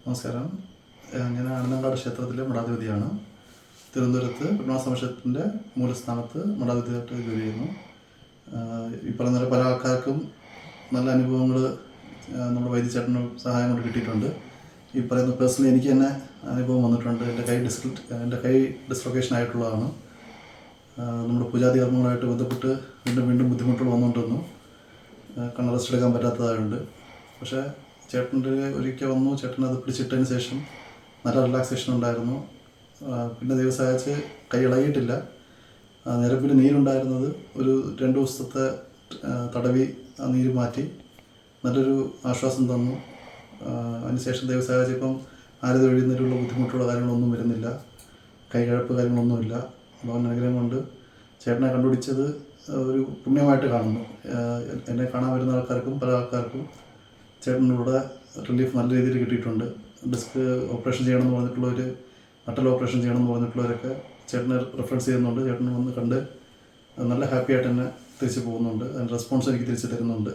നമസ്കാരം. ഞാൻ ആനന്ദങ്കാട് ക്ഷേത്രത്തിലെ മഠാധിപതിയാണ്. തിരുവനന്തപുരത്ത് പത്മനാഭസ്വാമിക്ഷേത്രത്തിൻ്റെ മൂലസ്ഥാനത്ത് മഠാധിപതിയായിട്ട് ജോലി ചെയ്യുന്നു. ഈ പറഞ്ഞ പല ആൾക്കാർക്കും നല്ല അനുഭവങ്ങൾ നമ്മുടെ വൈദ്യചേട്ടന് സഹായം കൊണ്ട് കിട്ടിയിട്ടുണ്ട്. ഈ പറയുന്ന പേഴ്സണലി എനിക്ക് തന്നെ അനുഭവം വന്നിട്ടുണ്ട്. എൻ്റെ കൈ ഡിസ്ലൊക്കേഷൻ ആയിട്ടുള്ളതാണ്. നമ്മുടെ പൂജാതി കർമ്മങ്ങളുമായിട്ട് ബന്ധപ്പെട്ട് വീണ്ടും ബുദ്ധിമുട്ടുകൾ വന്നുകൊണ്ടിരുന്നു. കണ്ണ് റെസ്റ്റ് എടുക്കാൻ പറ്റാത്തതായുണ്ട്. പക്ഷേ ചേട്ടൻ്റെ ഒരിക്കൽ വന്നു, ചേട്ടൻ അത് പിടിച്ചിട്ടതിന് ശേഷം നല്ല റിലാക്സേഷൻ ഉണ്ടായിരുന്നു. പിന്നെ ദിവസമായച്ച് കൈ ഇളകിയിട്ടില്ല. ഞരമ്പിൽ നീരുണ്ടായിരുന്നത് ഒരു 2 ദിവസത്തെ തടവി ആ നീര് മാറ്റി നല്ലൊരു ആശ്വാസം തന്നു. അതിനുശേഷം ദിവസമായച്ച് ഇപ്പം ആരത് ഒഴിയുന്നതിലുള്ള ബുദ്ധിമുട്ടുള്ള കാര്യങ്ങളൊന്നും വരുന്നില്ല, കൈകഴപ്പ് കാര്യങ്ങളൊന്നുമില്ല. ഭഗവാൻ അനുഗ്രഹം കൊണ്ട് ചേട്ടനെ കണ്ടുപിടിച്ചത് ഒരു പുണ്യമായിട്ട് കാണുന്നു. എന്നെ കാണാൻ വരുന്ന ആൾക്കാർക്കും പല ആൾക്കാർക്കും ചേട്ടനിലൂടെ റിലീഫ് നല്ല രീതിയിൽ കിട്ടിയിട്ടുണ്ട്. ഡിസ്ക് ഓപ്പറേഷൻ ചെയ്യണമെന്ന് പറഞ്ഞിട്ടുള്ളവർ, നട്ടൽ ഓപ്പറേഷൻ ചെയ്യണമെന്ന് പറഞ്ഞിട്ടുള്ളവരൊക്കെ ചേട്ടനെ റെഫറൻസ് ചെയ്യുന്നുണ്ട്. ചേട്ടനെ വന്ന് കണ്ട് നല്ല ഹാപ്പി ആയിട്ട് തന്നെ തിരിച്ച് പോകുന്നുണ്ട്. അതിൻ്റെ റെസ്പോൺസ് എനിക്ക് തിരിച്ച് തരുന്നുണ്ട്.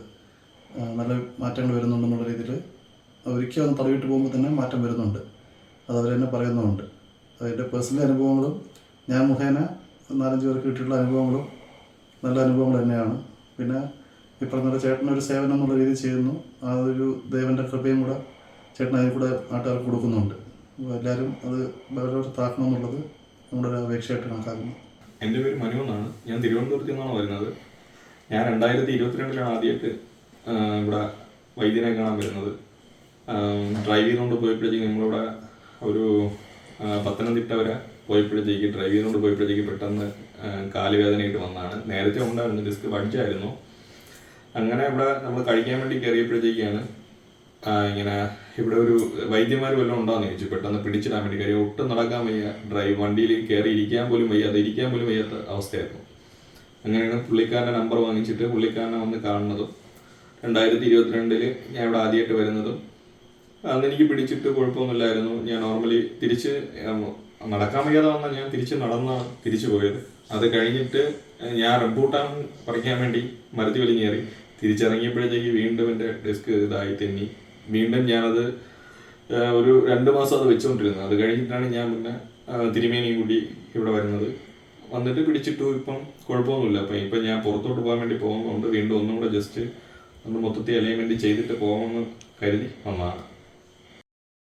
നല്ല മാറ്റങ്ങൾ വരുന്നുണ്ടെന്നുള്ള രീതിയിൽ ഒരിക്കൽ ഒന്ന് തടവിട്ട് പോകുമ്പോൾ തന്നെ മാറ്റം വരുന്നുണ്ട്. അത് അവരെന്നെ പറയുന്നുമുണ്ട്. അതിൻ്റെ പേഴ്സണൽ അനുഭവങ്ങളും ഞാൻ മുഖേന 4-5 പേർക്ക് കിട്ടിയിട്ടുള്ള അനുഭവങ്ങളും നല്ല അനുഭവങ്ങൾ തന്നെയാണ്. പിന്നെ ഈ പറഞ്ഞ ചേട്ടനൊരു സേവനം എന്നുള്ള രീതിയിൽ ചെയ്യുന്നു. അതൊരു ദൈവൻ്റെ കൃപയും കൂടെ ചേട്ടൻ അതിൽ കൂടെ നാട്ടുകാർക്ക് കൊടുക്കുന്നുണ്ട്. എല്ലാവരും അത് താക്കണം എന്നുള്ളത് നമ്മുടെ ഒരു അപേക്ഷയായിട്ട് കണക്കാക്കുന്നു. എൻ്റെ പേര് മനു എന്നാണ്. ഞാൻ തിരുവനന്തപുരത്ത് നിന്നാണ് വരുന്നത്. ഞാൻ 2022 ആദ്യമായിട്ട് ഇവിടെ വൈദ്യനെ കാണാൻ വരുന്നത്. ഡ്രൈവ് ചെയ്തുകൊണ്ട് പോയപ്പോഴത്തേക്ക് നമ്മളിവിടെ ഒരു പത്തനംതിട്ട വരെ പോയപ്പോഴത്തേക്ക് പെട്ടെന്ന് കാലുവേദനയായിട്ട് വന്നതാണ്. നേരത്തെ ഉണ്ടായിരുന്നു, ഡിസ്ക് ബഡ്ജായിരുന്നു. അങ്ങനെ ഇവിടെ നമ്മൾ കഴിക്കാൻ വേണ്ടി കയറിയപ്പോഴത്തേക്കാണ് ഇങ്ങനെ ഇവിടെ ഒരു വൈദ്യന്മാർ വല്ലതും ഉണ്ടോയെന്ന് ചോദിച്ചു. പെട്ടെന്ന് പിടിച്ചിടാൻ വേണ്ടി കാര്യം ഒട്ടും നടക്കാൻ വയ്യ, വണ്ടിയിൽ കയറി ഇരിക്കാൻ പോലും വയ്യാത്ത അവസ്ഥയായിരുന്നു. അങ്ങനെയാണ് പുള്ളിക്കാരൻ്റെ നമ്പർ വാങ്ങിച്ചിട്ട് പുള്ളിക്കാരനെ വന്ന് കാണുന്നതും 2022 ഞാൻ ഇവിടെ ആദ്യമായിട്ട് വരുന്നതും. അന്ന് എനിക്ക് പിടിച്ചിട്ട് കുഴപ്പമൊന്നുമില്ലായിരുന്നു. ഞാൻ നോർമലി തിരിച്ച് നടക്കാൻ വയ്യാതെ വന്നാൽ ഞാൻ നടന്നാണ് തിരിച്ചു പോയത്. അത് കഴിഞ്ഞിട്ട് ഞാൻ റംബൂട്ടാൻ പറിക്കാൻ വേണ്ടി മരത്തിൽ വലിഞ്ഞേറി തിരിച്ചിറങ്ങിയപ്പോഴത്തേക്ക് വീണ്ടും എൻ്റെ ഡിസ്ക് ഇതായി തെന്നി. വീണ്ടും ഞാനത് ഒരു 2 മാസം അത് വെച്ചുകൊണ്ടിരുന്നത്. അത് കഴിഞ്ഞിട്ടാണ് ഞാൻ പിന്നെ തിരുമേനിയും കൂടി ഇവിടെ വരുന്നത്. വന്നിട്ട് പിടിച്ചിട്ടു. ഇപ്പം കുഴപ്പമൊന്നുമില്ല. ഇപ്പം ഞാൻ പുറത്തോട്ട് പോകാൻ വേണ്ടി പോകുന്നതുകൊണ്ട് വീണ്ടും ഒന്നും കൂടെ ജസ്റ്റ് ഒന്ന് മൊത്തത്തിൽ അലൈൻമെൻറ്റ് ചെയ്തിട്ട് പോകാമെന്ന് കരുതി വന്നതാണ്.